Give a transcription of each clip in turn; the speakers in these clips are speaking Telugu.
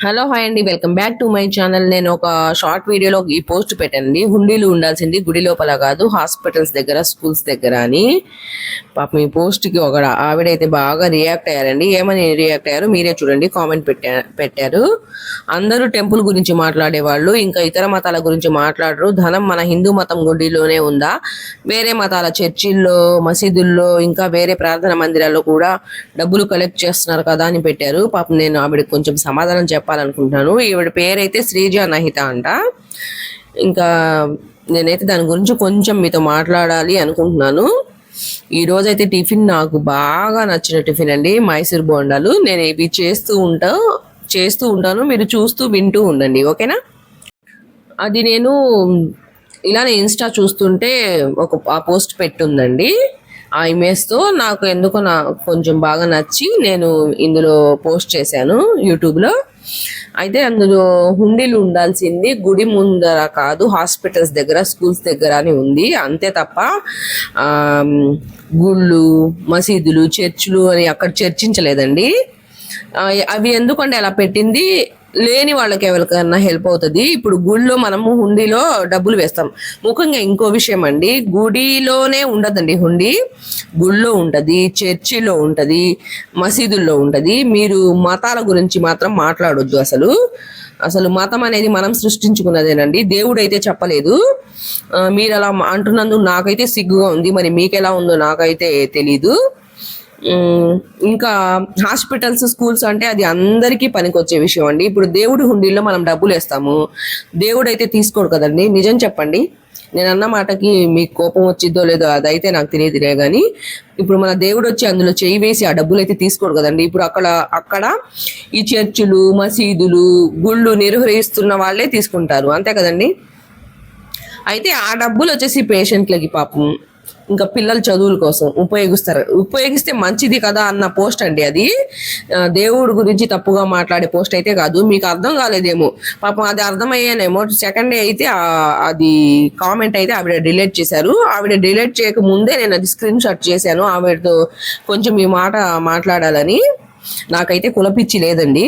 హలో హాయ్ అండి, welcome back to my channel. నేను ఒక షార్ట్ వీడియోలో ఈ పోస్ట్ పెట్టండి, హుండీలు ఉండాల్సింది గుడి లోపల కాదు హాస్పిటల్స్ దగ్గర, స్కూల్స్ దగ్గర అని. పాపం ఈ పోస్ట్కి ఒక ఆవిడైతే బాగా రియాక్ట్ అయ్యారండి. ఏమని రియాక్ట్ అయ్యారు మీరే చూడండి. కామెంట్ పెట్టారు. అందరూ టెంపుల్ గురించి మాట్లాడేవాళ్ళు, ఇంకా ఇతర మతాల గురించి మాట్లాడరు. ధనం మన హిందూ మతం గుడిలోనే ఉందా? వేరే మతాల చర్చిల్లో, మసీదుల్లో, ఇంకా వేరే ప్రార్థన మందిరాల్లో కూడా డబ్బులు కలెక్ట్ చేస్తున్నారు కదా అని పెట్టారు. పాపం నేను ఆవిడకి కొంచెం సమాధానం చెప్పాలనుకుంటున్నాను. ఈవిడ పేరైతే శ్రీజ నహిత అంట. ఇంకా నేనైతే దాని గురించి కొంచెం మీతో మాట్లాడాలి అనుకుంటున్నాను. ఈ రోజైతే టిఫిన్ నాకు బాగా నచ్చిన టిఫిన్ అండి, మైసూర్ బోండాలు. నేను ఇవి చేస్తూ ఉంటాను, మీరు చూస్తూ వింటూ ఉండండి, ఓకేనా? అది నేను ఇలానే ఇన్స్టా చూస్తుంటే ఆ పోస్ట్ పెట్టుందండి. ఆ ఇమేజ్తో నాకు ఎందుకో కొంచెం బాగా నచ్చి నేను ఇందులో పోస్ట్ చేశాను యూట్యూబ్లో. అయితే అందులో హుండీలు ఉండాల్సింది గుడి ముందర కాదు, హాస్పిటల్స్ దగ్గర, స్కూల్స్ దగ్గర అని ఉంది. అంతే తప్ప గుళ్ళు, మసీదులు, చర్చిలు అని అక్కడ చర్చించలేదండి. అవి ఎందుకంటే అలా పెట్టింది, లేని వాళ్ళకి ఎవరికైనా హెల్ప్ అవుతుంది. ఇప్పుడు గుడిలో మనము హుండీలో డబ్బులు వేస్తాం. ముఖ్యంగా ఇంకో విషయం అండి, గుడిలోనే ఉండదండి హుండీ, గుళ్ళో ఉంటుంది, చర్చిలో ఉంటుంది, మసీదుల్లో ఉంటుంది. మీరు మతాల గురించి మాత్రం మాట్లాడొద్దు. అసలు మతం అనేది మనం సృష్టించుకున్నదేనండి, దేవుడు అయితే చెప్పలేదు. మీరు అలా అంటున్నందుకు నాకైతే సిగ్గుగా ఉంది. మరి మీకు ఎలా ఉందో నాకైతే తెలీదు. ఇంకా హాస్పిటల్స్, స్కూల్స్ అంటే అది అందరికీ పనికొచ్చే విషయం అండి. ఇప్పుడు దేవుడి హుండీల్లో మనం డబ్బులు వేస్తాము, దేవుడు అయితే తీసుకోడు కదండి. నిజం చెప్పండి, నేను అన్న మాటకి మీకు కోపం వచ్చిద్దో లేదో అదైతే నాకు తెలియదులే కానీ, ఇప్పుడు మన దేవుడు వచ్చి అందులో చేయి వేసి ఆ డబ్బులు అయితే తీసుకోడు కదండి. ఇప్పుడు అక్కడ ఈ చర్చిలు, మసీదులు, గుళ్ళు నిర్వహిస్తున్న వాళ్ళే తీసుకుంటారు, అంతే కదండి. అయితే ఆ డబ్బులు వచ్చేసి పేషెంట్లకి, పాపం ఇంకా పిల్లల చదువుల కోసం ఉపయోగిస్తే మంచిది కదా అన్న పోస్ట్ అండి అది. దేవుడి గురించి తప్పుగా మాట్లాడే పోస్ట్ అయితే కాదు. మీకు అర్థం కాలేదేమో, పాపం అది అర్థమయ్యానేమో. సెకండ్ డే అయితే అది కామెంట్ అయితే ఆవిడ డిలీట్ చేశారు. ఆవిడ డిలీట్ చేయక ముందే నేను అది స్క్రీన్ షాట్ చేశాను ఆవిడతో కొంచెం ఈ మాట మాట్లాడాలని. నాకైతే కులపిచ్చి లేదండి,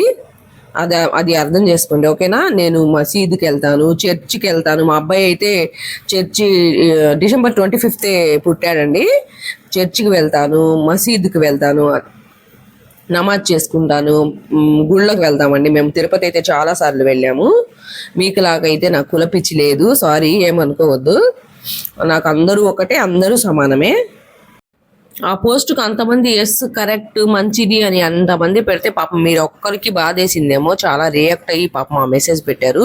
అది అర్థం చేసుకోండి, ఓకేనా? నేను మసీదుకి వెళ్తాను, చర్చికి వెళ్తాను. మా అబ్బాయి అయితే డిసెంబర్ 25th పుట్టాడండి. చర్చికి వెళ్తాను, మసీదుకి వెళ్తాను, నమాజ్ చేసుకుంటాను, గుళ్ళకి వెళ్తామండి. మేము తిరుపతి అయితే చాలాసార్లు వెళ్ళాము. మీకులాగైతే నాకు కులపిచ్చి లేదు, సారీ, ఏమనుకోవద్దు. నాకు అందరూ ఒకటే, అందరూ సమానమే. ఆ పోస్ట్కి అంతమంది ఎస్ కరెక్ట్ మంచిది అని అంతమంది పెడితే పాపం మీరు ఒక్కరికి బాధేసిందేమో, చాలా రియాక్ట్ అయ్యి పాపం ఆ మెసేజ్ పెట్టారు.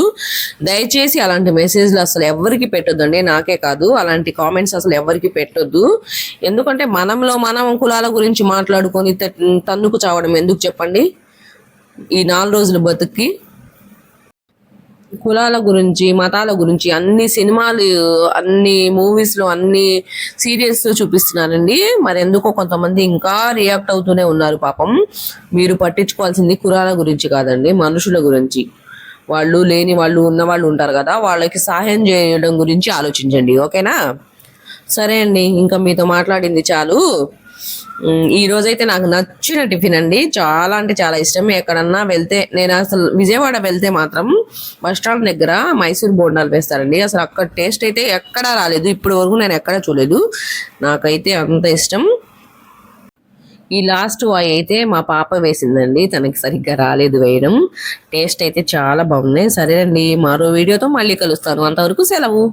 దయచేసి అలాంటి మెసేజ్లు అసలు ఎవరికి పెట్టొద్దండి, నాకే కాదు, అలాంటి కామెంట్స్ అసలు ఎవరికి పెట్టొద్దు. ఎందుకంటే మనం కులాల గురించి మాట్లాడుకొని తన్నుకు చావడం ఎందుకు చెప్పండి ఈ 4 రోజుల బతుక్కి? కులాల గురించి, మతాల గురించి అన్ని సినిమాలు, అన్ని మూవీస్లో, అన్ని సీరియల్స్లో చూపిస్తున్నారండి. మరి ఎందుకో కొంతమంది ఇంకా రియాక్ట్ అవుతూనే ఉన్నారు. పాపం మీరు పట్టించుకోవాల్సింది కులాల గురించి కాదండి, మనుషుల గురించి. వాళ్ళు లేని వాళ్ళు, ఉన్నవాళ్ళు ఉంటారు కదా, వాళ్ళకి సహాయం చేయడం గురించి ఆలోచించండి, ఓకేనా? సరే అండి, ఇంకా మీతో మాట్లాడింది చాలు. ఈ రోజైతే నాకు నచ్చిన టిఫిన్ అండి, చాలా అంటే చాలా ఇష్టం. ఎక్కడన్నా వెళ్తే, నేను అసలు విజయవాడ వెళ్తే మాత్రం బస్ స్టాండ్ దగ్గర మైసూర్ బోండాలు వేస్తారండి. అసలు అక్కడ టేస్ట్ అయితే ఎక్కడా రాలేదు, ఇప్పటి వరకు నేను ఎక్కడా చూడలేదు. నాకైతే అంత ఇష్టం. ఈ లాస్ట్ వాయి అయితే మా పాప వేసిందండి, తనకి సరిగ్గా రాలేదు వేయడం. టేస్ట్ అయితే చాలా బాగుంది. సరే అండి, మరో వీడియోతో మళ్ళీ కలుస్తాను, అంతవరకు సెలవు.